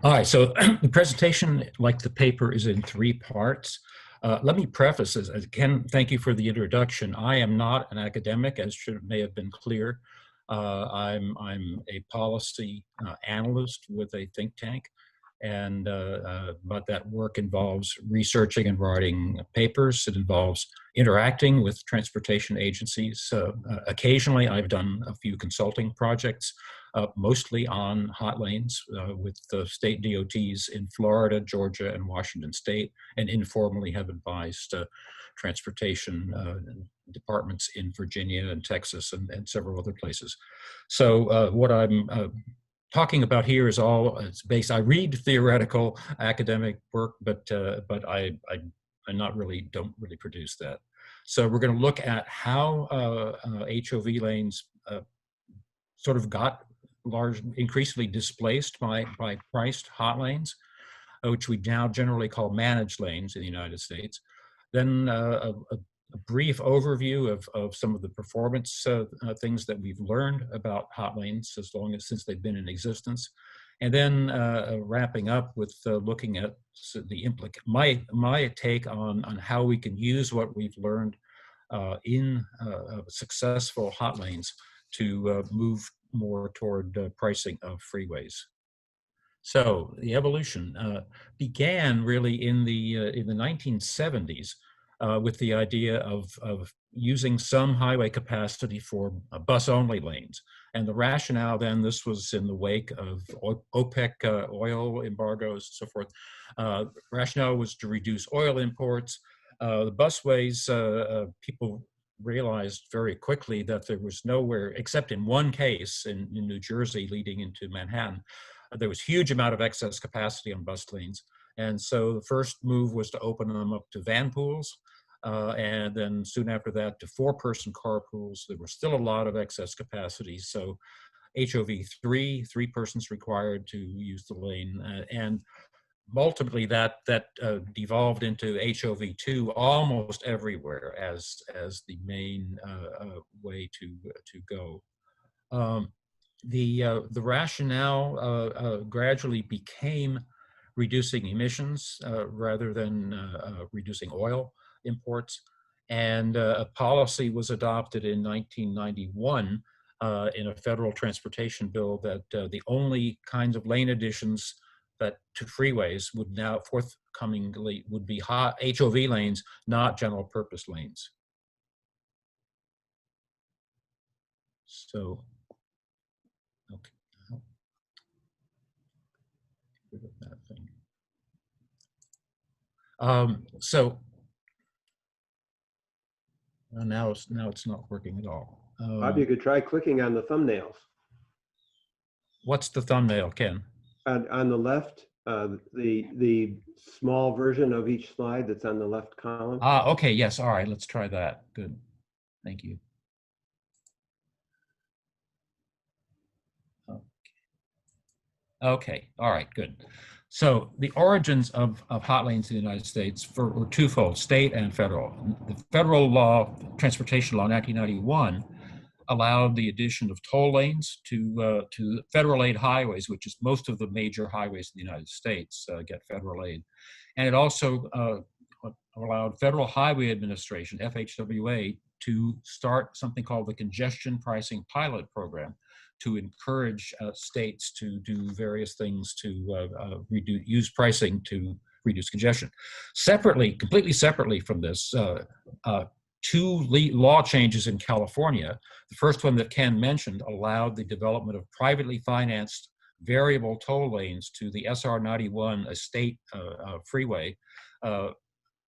All right, so the presentation, like the paper, is in three parts. Let me preface this. Again, thank you for the introduction. I am not an academic, as may have been clear. I'm a policy analyst with a think tank, and but that work involves researching and writing papers. It involves interacting with transportation agencies. Occasionally, I've done a few consulting projects, mostly on hot lanes with the state DOTs in Florida, Georgia, and Washington State, and informally have advised transportation departments in Virginia and Texas and several other places. So what I'm talking about here is all it's based. I read theoretical academic work, but I not really don't really produce that. So we're going to look at how HOV lanes sort of got increasingly displaced by priced hot lanes, which we now generally call managed lanes in the United States. Then a brief overview of some of the performance things that we've learned about hot lanes since they've been in existence. And then wrapping up with looking at my take on how we can use what we've learned in successful hot lanes to move more toward pricing of freeways. So the evolution began really in the 1970s with the idea of using some highway capacity for bus-only lanes. And the rationale then, this was in the wake of OPEC oil embargoes and so forth. Rationale was to reduce oil imports. The busways, people realized very quickly that there was nowhere, except in one case in New Jersey leading into Manhattan, there was huge amount of excess capacity on bus lanes. And so the first move was to open them up to van pools. And then soon after that to four-person carpools. There was still a lot of excess capacity. So HOV 3 persons required to use the lane. And ultimately that devolved into HOV 2 almost everywhere as the main way to go. The rationale gradually became reducing emissions rather than reducing oil imports, and a policy was adopted in 1991 in a federal transportation bill that the only kinds of lane additions that to freeways would now forthcomingly would be HOV lanes, not general purpose lanes. So, okay, rid of that thing. So now it's not working at all. Bob, you could try clicking on the thumbnails. What's the thumbnail, Ken? On the left, the small version of each slide that's on the left column. Okay, yes, all right, let's try that. Good, thank you. Okay, all right, good. So the origins of hot lanes in the United States were twofold, state and federal. The federal law, transportation law 1991, allowed the addition of toll lanes to federal aid highways, which is most of the major highways in the United States get federal aid. And it also allowed Federal Highway Administration, FHWA, to start something called the Congestion Pricing Pilot Program to encourage states to do various things to use pricing to reduce congestion. Separately, completely separately from this, two law changes in California. The first one that Ken mentioned allowed the development of privately financed variable toll lanes to the SR 91, a state freeway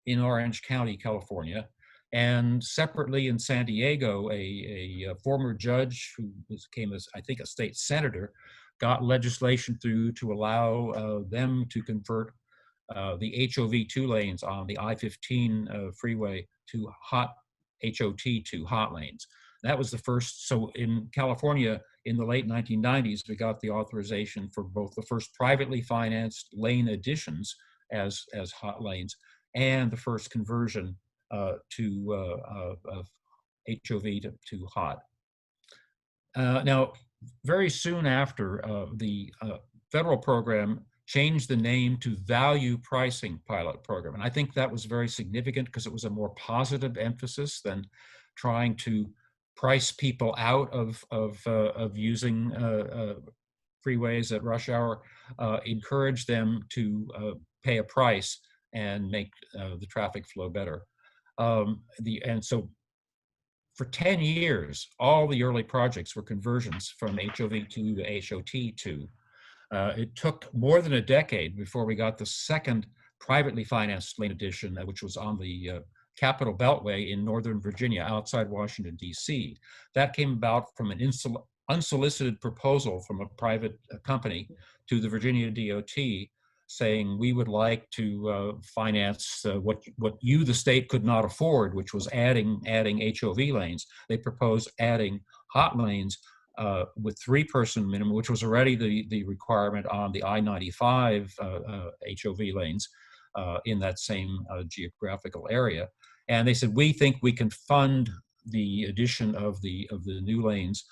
in Orange County, California. And separately in San Diego, a former judge who became, I think, a state senator, got legislation through to allow them to convert the HOV2 lanes on the I-15 freeway to HOT lanes. That was the first. So in California, in the late 1990s, we got the authorization for both the first privately financed lane additions as hot lanes and the first conversion of HOV to hot. Now, very soon after, the federal program changed the name to Value Pricing Pilot Program. And I think that was very significant because it was a more positive emphasis than trying to price people out of using freeways at rush hour, encourage them to pay a price and make the traffic flow better. And so for 10 years, all the early projects were conversions from HOV2 to HOT2. It took more than a decade before we got the second privately financed lane addition, which was on the Capitol Beltway in Northern Virginia, outside Washington, D.C. That came about from an unsolicited proposal from a private company to the Virginia DOT saying we would like to finance what you, the state, could not afford, which was adding HOV lanes. They proposed adding hot lanes with 3-person minimum, which was already the requirement on the I-95 HOV lanes in that same geographical area. And they said, we think we can fund the addition of the new lanes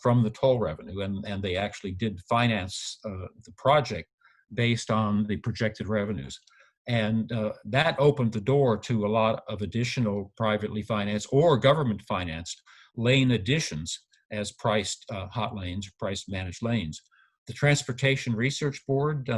from the toll revenue. And they actually did finance the project based on the projected revenues. And that opened the door to a lot of additional privately financed or government financed lane additions as priced hot lanes, priced managed lanes. The Transportation Research Board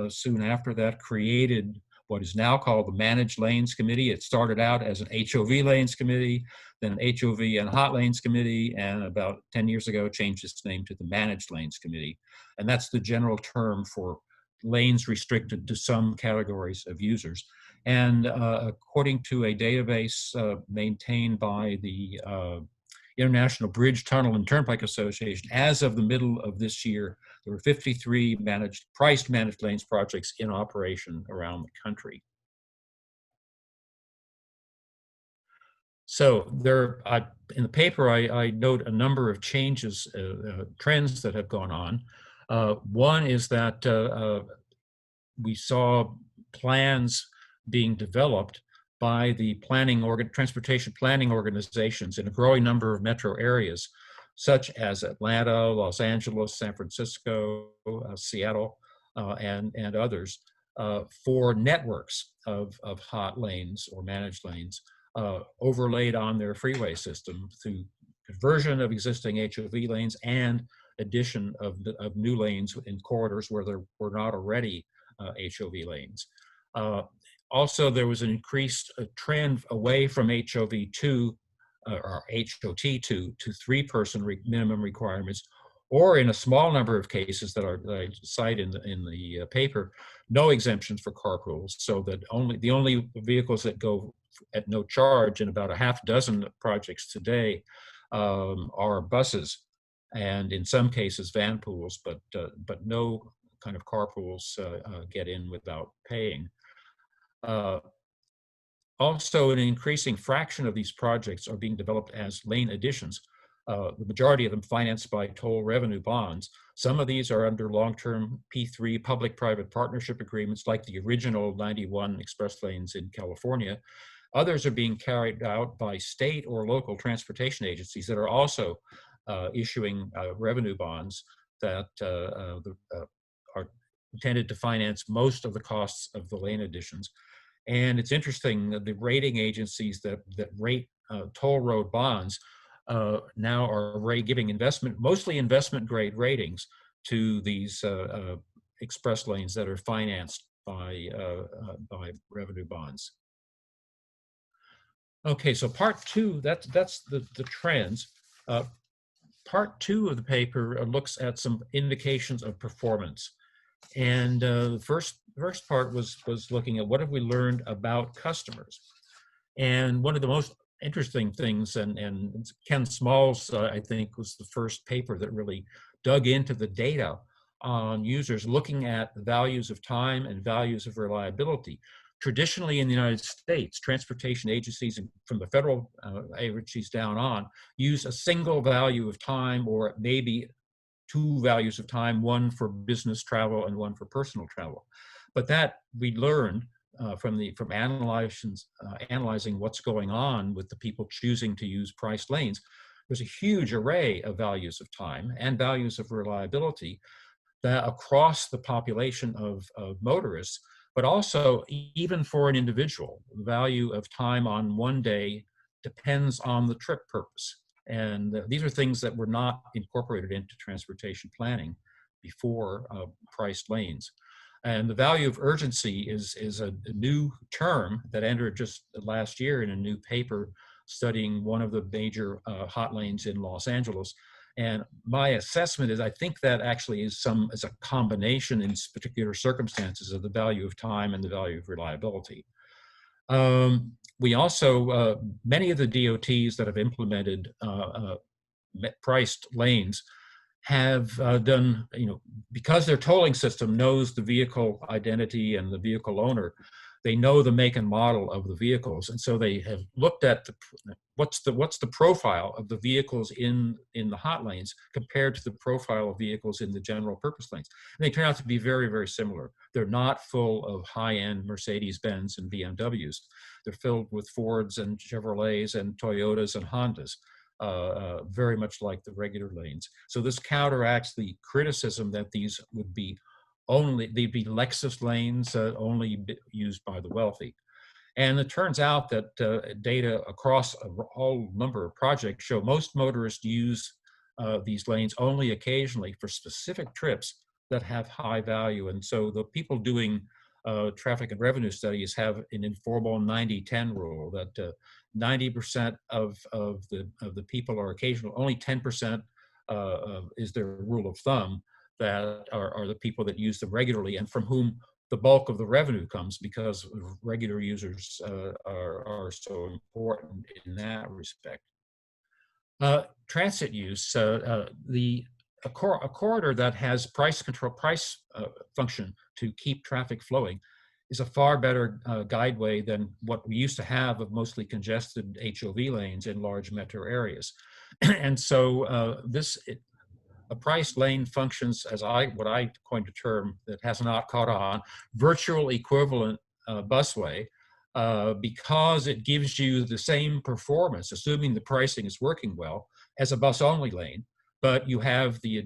soon after that created what is now called the Managed Lanes Committee. It started out as an HOV Lanes Committee, then an HOV and Hot Lanes Committee, and about 10 years ago changed its name to the Managed Lanes Committee. And that's the general term for lanes restricted to some categories of users. And according to a database maintained by the International Bridge, Tunnel, and Turnpike Association, as of the middle of this year, there were 53 priced managed lanes projects in operation around the country. So there, in the paper, I note a number of changes, trends that have gone on. One is that we saw plans being developed by the transportation planning organizations in a growing number of metro areas, such as Atlanta, Los Angeles, San Francisco, Seattle, and others, for networks of hot lanes or managed lanes overlaid on their freeway system through conversion of existing HOV lanes and addition of new lanes in corridors where there were not already HOV lanes. Also, there was an increased trend away from HOV2 or HOT2 to 3-person minimum requirements, or in a small number of cases that I cite in the paper, no exemptions for carpools, so that the only vehicles that go at no charge in about a half dozen projects today are buses, and in some cases van pools, but no kind of carpools get in without paying. Also, an increasing fraction of these projects are being developed as lane additions. The majority of them financed by toll revenue bonds. Some of these are under long-term P3 public-private partnership agreements, like the original 91 express lanes in California. Others are being carried out by state or local transportation agencies that are also issuing revenue bonds that are intended to finance most of the costs of the lane additions. And it's interesting that the rating agencies that rate toll road bonds now are giving mostly investment grade ratings to these express lanes that are financed by revenue bonds. Okay, so part two, that's the trends. Part two of the paper looks at some indications of performance. And the first part was looking at what have we learned about customers. And one of the most interesting things, and Ken Small's, I think, was the first paper that really dug into the data on users looking at the values of time and values of reliability. Traditionally in the United States, transportation agencies from the federal agencies down on use a single value of time, or maybe 2 values of time, one for business travel and one for personal travel. But that we learned from analyzing what's going on with the people choosing to use priced lanes. There's a huge array of values of time and values of reliability. that across the population of motorists, but also even for an individual, the value of time on one day depends on the trip purpose. And these are things that were not incorporated into transportation planning before priced lanes. And the value of urgency is a new term that entered just last year in a new paper studying one of the major hot lanes in Los Angeles. And my assessment is I think that actually is a combination in particular circumstances of the value of time and the value of reliability. We also, many of the DOTs that have implemented priced lanes have done, because their tolling system knows the vehicle identity and the vehicle owner, they know the make and model of the vehicles. And so they have looked at what's the profile of the vehicles in the hot lanes compared to the profile of vehicles in the general purpose lanes. And they turn out to be very, very similar. They're not full of high-end Mercedes-Benz and BMWs. They're filled with Fords and Chevrolets and Toyotas and Hondas. Very much like the regular lanes. So this counteracts the criticism that these would be they'd be Lexus lanes only used by the wealthy. And it turns out that data across a whole number of projects show most motorists use these lanes only occasionally for specific trips that have high value. And so the people doing traffic and revenue studies have an informal 90-10 rule that 90% of the people are occasional, only 10% is their rule of thumb that are the people that use them regularly and from whom the bulk of the revenue comes, because regular users are so important in that respect. Transit use, a corridor that has price function to keep traffic flowing is a far better guideway than what we used to have of mostly congested HOV lanes in large metro areas. And so a price lane functions as what I coined a term that has not caught on, virtual equivalent busway, because it gives you the same performance, assuming the pricing is working well, as a bus-only lane. But you have the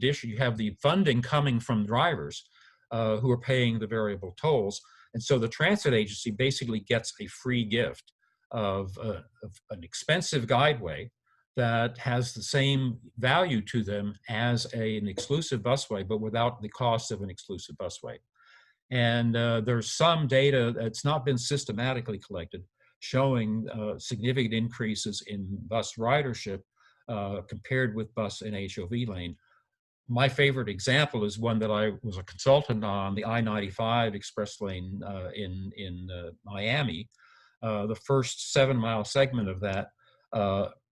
funding coming from drivers who are paying the variable tolls. And so the transit agency basically gets a free gift of an expensive guideway that has the same value to them as an exclusive busway, but without the cost of an exclusive busway. And there's some data that's not been systematically collected showing significant increases in bus ridership compared with bus and HOV lane. My favorite example is one that I was a consultant on, the I-95 express lane in Miami. The first 7-mile segment of that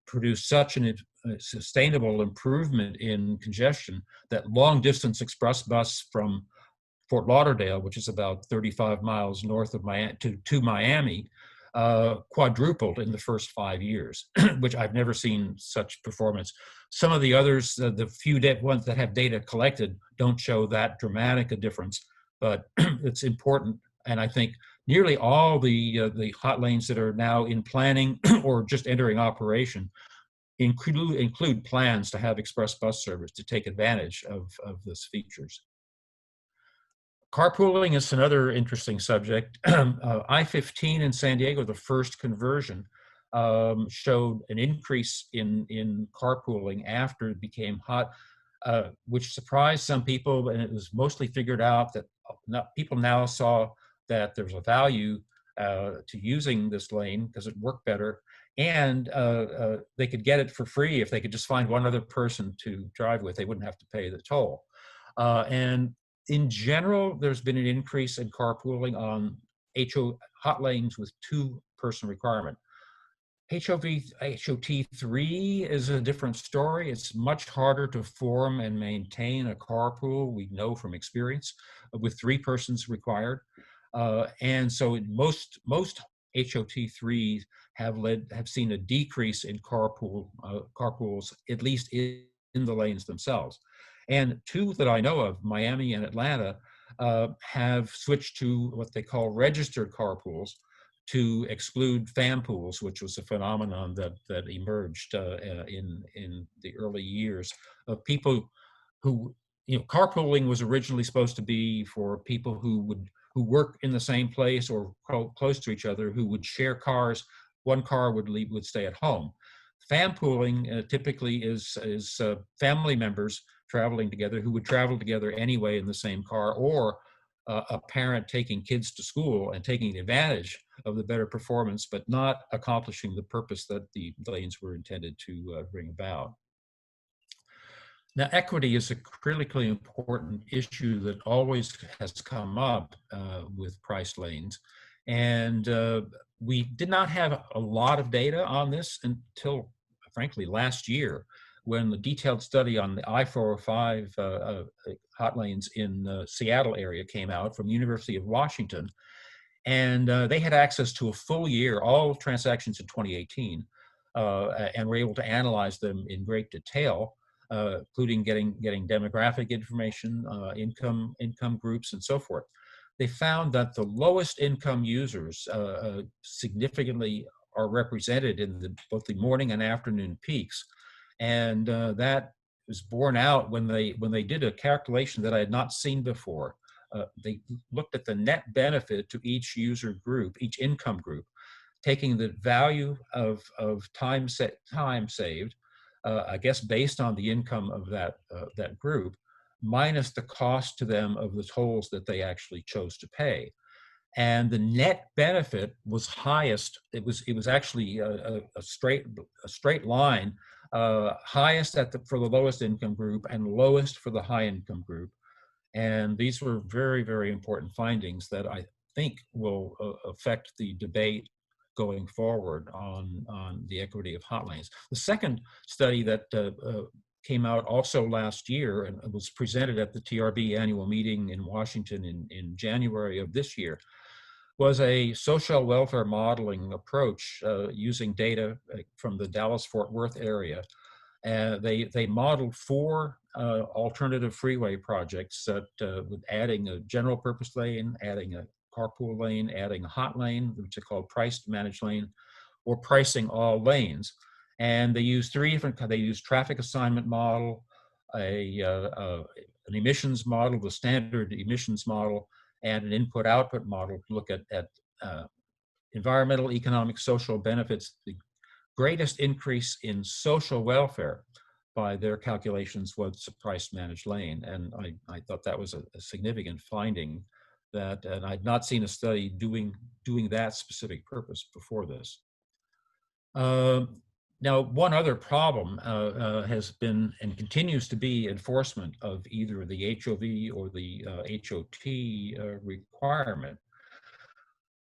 produced such a sustainable improvement in congestion that long-distance express bus from Fort Lauderdale, which is about 35 miles north of Miami, to Miami, quadrupled in the first 5 years, which I've never seen such performance. Some of the others, the few ones that have data collected, don't show that dramatic a difference, but it's important. And I think nearly all the hot lanes that are now in planning or just entering operation include plans to have express bus service to take advantage of these features. Carpooling is another interesting subject. I-15 in San Diego, the first conversion, showed an increase in carpooling after it became hot, which surprised some people, and it was mostly figured out that people now saw that there's a value to using this lane because it worked better, and they could get it for free if they could just find one other person to drive with. They wouldn't have to pay the toll. And in general, there's been an increase in carpooling on hot lanes with 2-person requirement. HOT3 is a different story. It's much harder to form and maintain a carpool, we know from experience, with 3 persons required. And so most HOT3s have seen a decrease in carpools, at least in the lanes themselves. And 2 that I know of, Miami and Atlanta, have switched to what they call registered carpools to exclude fan pools, which was a phenomenon that emerged in the early years of people who carpooling was originally supposed to be for people who work in the same place or close to each other, who would share cars. One car would stay at home. Fanpooling typically is family members traveling together who would travel together anyway in the same car, or a parent taking kids to school and taking advantage of the better performance, but not accomplishing the purpose that the lanes were intended to bring about. Now, equity is a critically important issue that always has come up with price lanes. And we did not have a lot of data on this until, frankly, last year, when the detailed study on the I-405 hot lanes in the Seattle area came out from the University of Washington. And they had access to a full year, all transactions in 2018, and were able to analyze them in great detail, including getting demographic information, income groups, and so forth. They found that the lowest income users significantly are represented in both the morning and afternoon peaks, and that was borne out when they did a calculation that I had not seen before. They looked at the net benefit to each user group, each income group, taking the value of time saved, I guess based on the income of that group, minus the cost to them of the tolls that they actually chose to pay. And the net benefit was highest. It was actually a straight line, highest for the lowest income group and lowest for the high income group. And these were very, very important findings that I think will affect the debate going forward on the equity of hot lanes. The second study that came out also last year and was presented at the TRB annual meeting in Washington in January of this year was a social welfare modeling approach using data from the Dallas-Fort Worth area. They modeled 4 alternative freeway projects that with adding a general purpose lane, adding a carpool lane, adding a hot lane, which are called priced managed lane, or pricing all lanes. And they used 3 different, they used traffic assignment model, an emissions model, the standard emissions model, and an input-output model to look at environmental, economic, social benefits. The greatest increase in social welfare by their calculations was a price managed lane. And I thought that was a significant finding that, and I'd not seen a study doing that specific purpose before this. Now, one other problem has been and continues to be enforcement of either the HOV or the HOT requirement.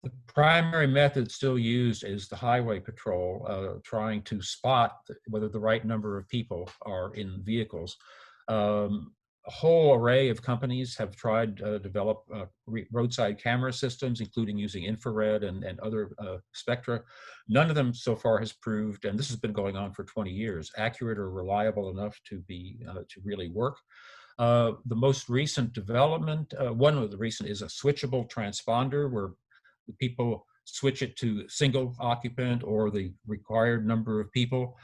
The primary method still used is the highway patrol, trying to spot whether the right number of people are in vehicles. A whole array of companies have tried to develop roadside camera systems, including using infrared and other spectra. None of them so far has proved, and this has been going on for 20 years, accurate or reliable enough to really work. The most recent development, one of the recent, is a switchable transponder where the people switch it to single occupant or the required number of people.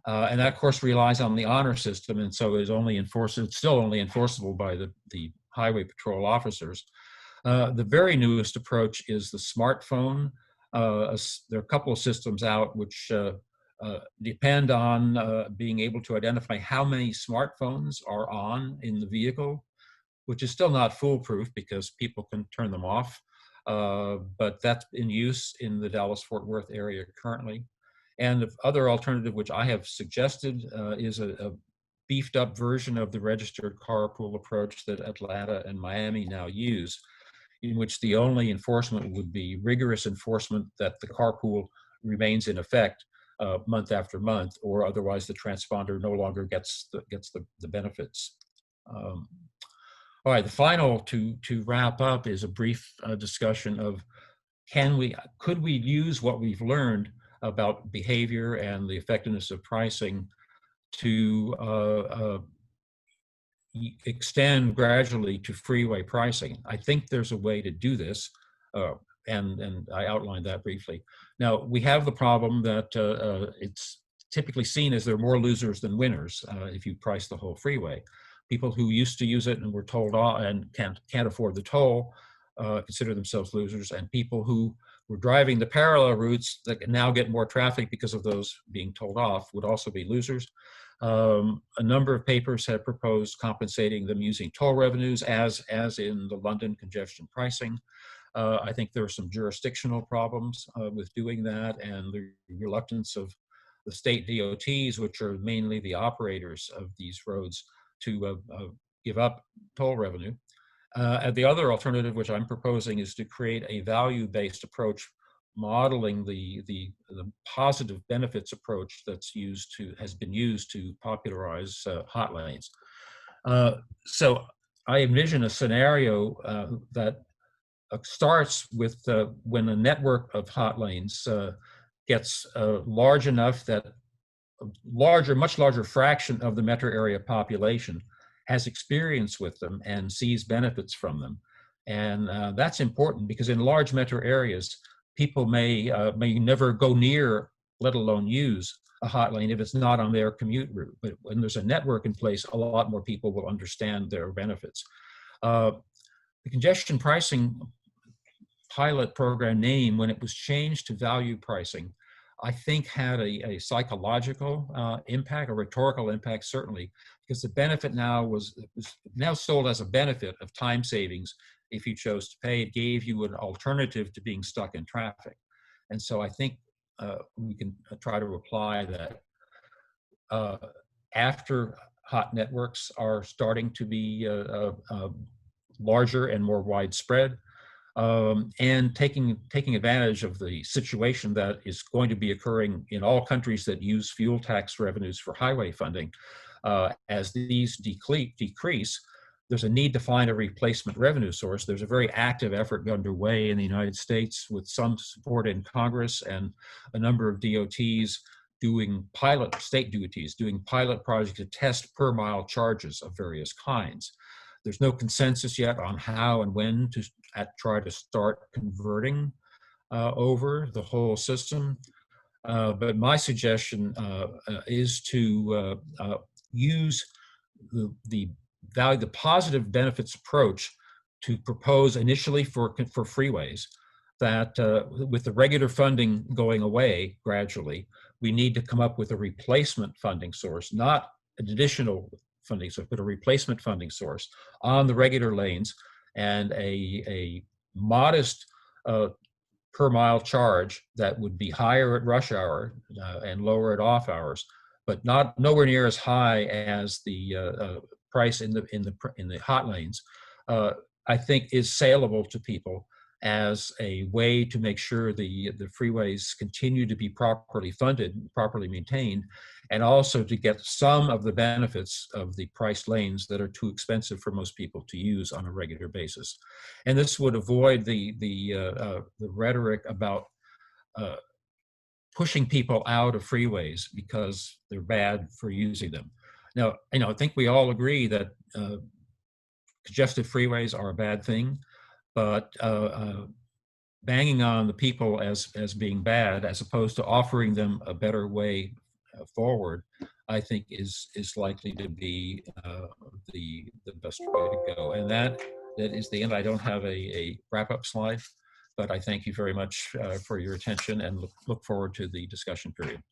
And that, of course, relies on the honor system, and so is it's still only enforceable by the highway patrol officers. The very newest approach is the smartphone. There are a couple of systems out which depend on being able to identify how many smartphones are on in the vehicle, which is still not foolproof because people can turn them off. But that's in use in the Dallas-Fort Worth area currently. And the other alternative, which I have suggested, is a beefed up version of the registered carpool approach that Atlanta and Miami now use, in which the only enforcement would be rigorous enforcement that the carpool remains in effect month after month, or otherwise the transponder no longer gets the benefits. All right, the final to wrap up is a brief discussion of could we use what we've learned about behavior and the effectiveness of pricing to extend gradually to freeway pricing. I think there's a way to do this, and I outlined that briefly. Now, we have the problem that it's typically seen as there are more losers than winners if you price the whole freeway. People who used to use it and were told off and can't afford the toll consider themselves losers, and people who were driving the parallel routes that can now get more traffic because of those being told off would also be losers. A number of papers have proposed compensating them using toll revenues, as in the London congestion pricing. I think there are some jurisdictional problems with doing that, and the reluctance of the state DOTs, which are mainly the operators of these roads, to give up toll revenue. And the other alternative, which I'm proposing, is to create a value-based approach, modeling the positive benefits approach has been used to popularize hot lanes. So I envision a scenario that starts with when a network of hot lanes gets large enough that much larger fraction of the metro area population has experience with them and sees benefits from them. And that's important because in large metro areas, people may never go near, let alone use a hot lane if it's not on their commute route. But when there's a network in place, a lot more people will understand their benefits. The congestion pricing pilot program name, when it was changed to value pricing, I think had a psychological impact, a rhetorical impact, certainly, because the benefit now was now sold as a benefit of time savings. If you chose to pay, it gave you an alternative to being stuck in traffic. And so I think we can try to apply that after hot networks are starting to be larger and more widespread. And taking advantage of the situation that is going to be occurring in all countries that use fuel tax revenues for highway funding. As these decrease, there's a need to find a replacement revenue source. There's a very active effort underway in the United States with some support in Congress and a number of DOTs doing state DOTs doing pilot projects to test per mile charges of various kinds. There's no consensus yet on how and when to try to start converting over the whole system. But my suggestion is to use the positive benefits approach to propose initially for freeways that with the regular funding going away gradually, we need to come up with a replacement funding source, not an additional funding source, but a replacement funding source on the regular lanes, and a modest per mile charge that would be higher at rush hour and lower at off hours, but nowhere near as high as the price in the hot lanes. I think is saleable to people as a way to make sure the freeways continue to be properly funded, properly maintained, and also to get some of the benefits of the priced lanes that are too expensive for most people to use on a regular basis. And this would avoid the rhetoric about pushing people out of freeways because they're bad for using them. Now, I think we all agree that congested freeways are a bad thing, but banging on the people as being bad, as opposed to offering them a better way forward, I think is likely to be the best way to go. And that is the end. I don't have a wrap-up slide, but I thank you very much for your attention and look forward to the discussion period.